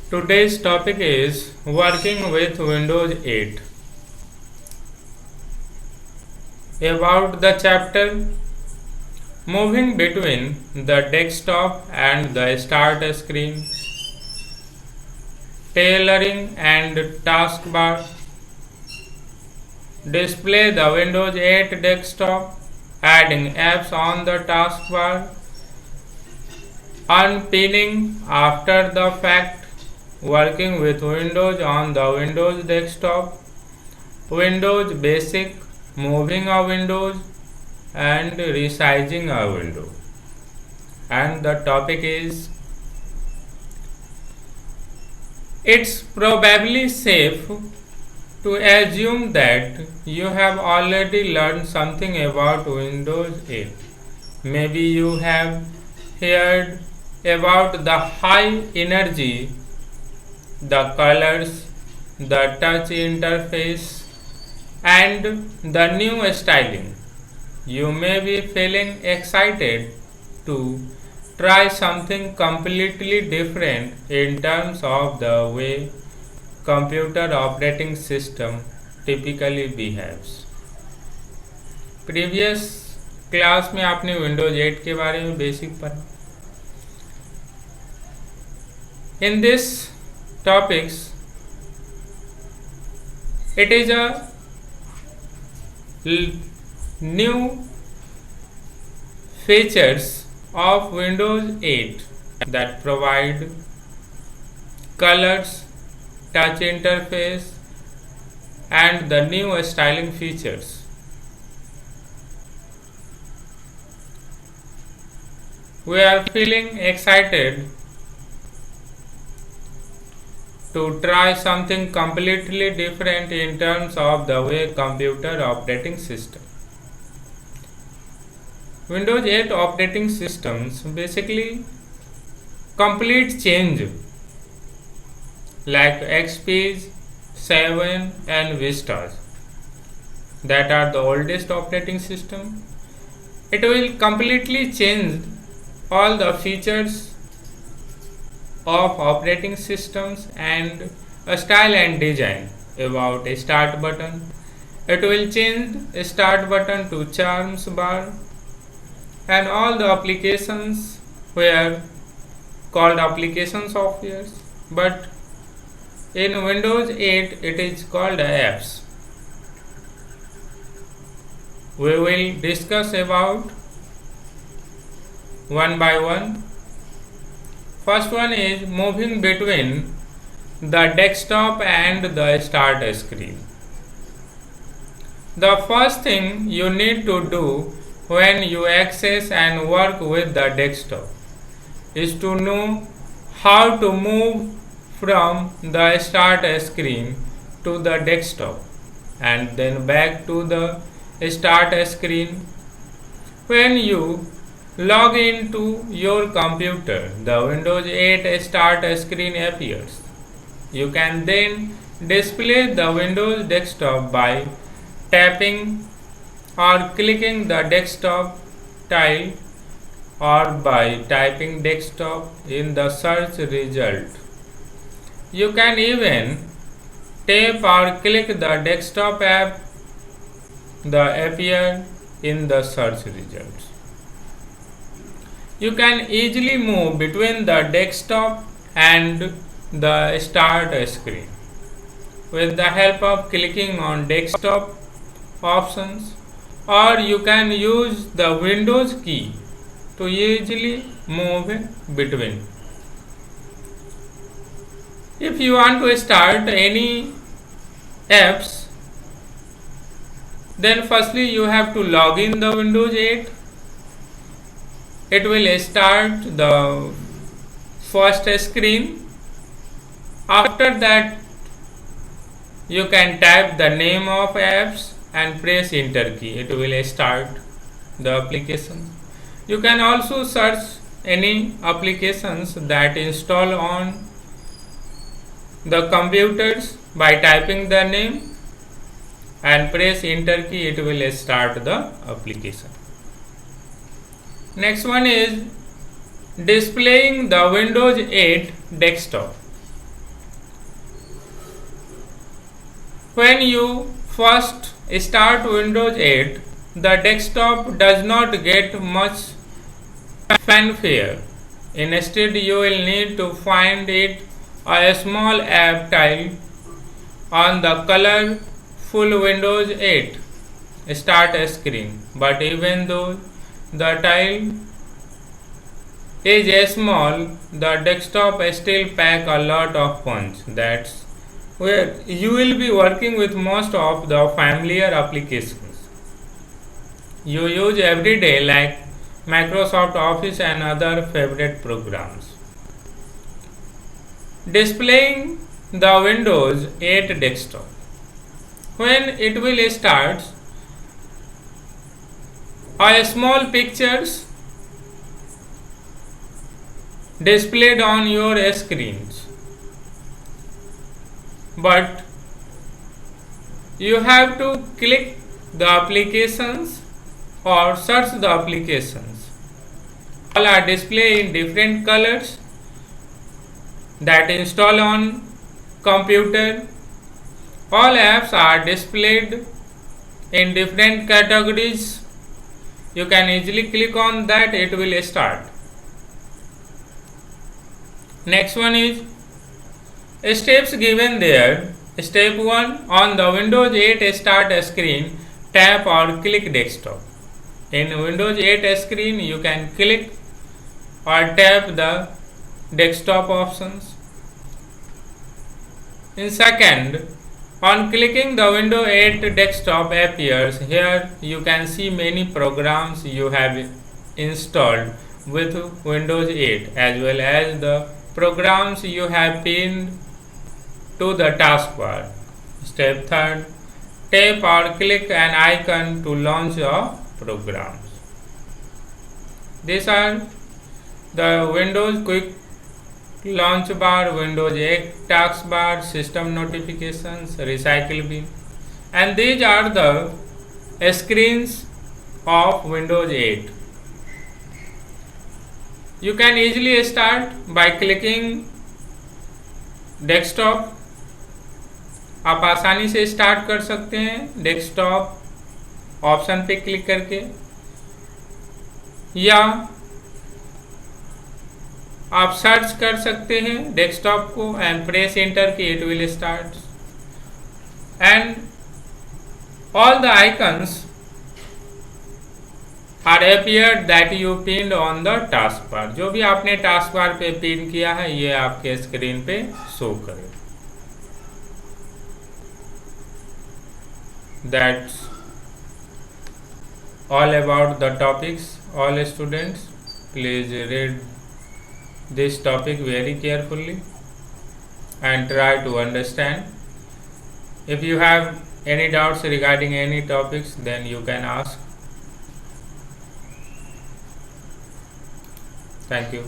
Today's topic is working with Windows 8. About the chapter moving between the desktop and the start screen, tailoring and taskbar, display the Windows 8 desktop, adding apps on the taskbar, unpinning after the fact, working with Windows on the Windows desktop, Windows Basic, moving a Windows and resizing a window. And the topic is it's probably safe to assume that you have already learned something about Windows 8. Maybe you have heard about the high energy, the colors, the touch interface, and the new styling. You may be feeling excited to try something completely different in terms of the way computer operating system typically behaves. Previous class में आपने Windows 8 के बारे में basic पढ़ा. In this topics, it is a new features of Windows 8 that provide colors, touch interface, and the new styling features. We are feeling excited to try something completely different in terms of the way computer operating system. Windows 8 operating systems basically complete change like XPs, 7 and Vistas that are the oldest operating system. It will completely change all the features of operating systems and a style and design. About a start button, it will change a start button to charms bar, and all the applications were called application softwares, but in Windows 8 it is called apps. We will discuss about one by one. First one is moving between the desktop and the start screen. The first thing you need to do when you access and work with the desktop is to know how to move from the start screen to the desktop and then back to the start screen. When you log into your computer, the Windows 8 start screen appears. You can then display the Windows desktop by tapping or clicking the desktop tile or by typing desktop in the search result. You can even tap or click the desktop app that appear in the search results. You can easily move between the desktop and the start screen with the help of clicking on desktop options, or you can use the Windows key to easily move between. If you want to start any apps, then firstly you have to log in the Windows 8. It will start the first screen. After that, you can type the name of apps and press enter key. It will start the application. You can also search any applications that install on the computers by typing the name and press enter key. It will start the application. Next one is displaying the Windows 8 desktop. When you first start Windows 8, the desktop does not get much fanfare. Instead, you will need to find it a small app tile on the colorful Windows 8 start screen. But even though the tile is small, the desktop still pack a lot of punch. That's where you will be working with most of the familiar applications you use every day, like Microsoft Office and other favorite programs. Displaying the Windows 8 desktop. When it will start, a small pictures displayed on your screens, but you have to click the applications or search the applications. All are displayed in different colors that install on computer. All apps are displayed in different categories. You can easily click on that, it will start. Next one is steps given there. Step 1, on the Windows 8 start screen, tap or click desktop. In Windows 8 screen, you can click or tap the desktop options. In second, on clicking the Windows 8 desktop appears. Here you can see many programs you have installed with Windows 8 as well as the programs you have pinned to the taskbar. Step 3, tap or click an icon to launch a program. These are the Windows Quick Launch Bar, Windows 8 Taskbar, System Notifications, Recycle Bin, and these are the screens of Windows 8. You can easily start by clicking desktop. आप आसानी से start कर सकते हैं desktop option पे click करके, या आप सर्च कर सकते हैं डेस्कटॉप को and press enter key it will start and all the icons are appeared that you pinned on the taskbar. जो भी आपने टास्क बार पे पिन किया है ये आपके स्क्रीन पे शो करे. That's all about the topics. All students please read this topic very carefully and try to understand. If you have any doubts regarding any topics, then you can ask. Thank you.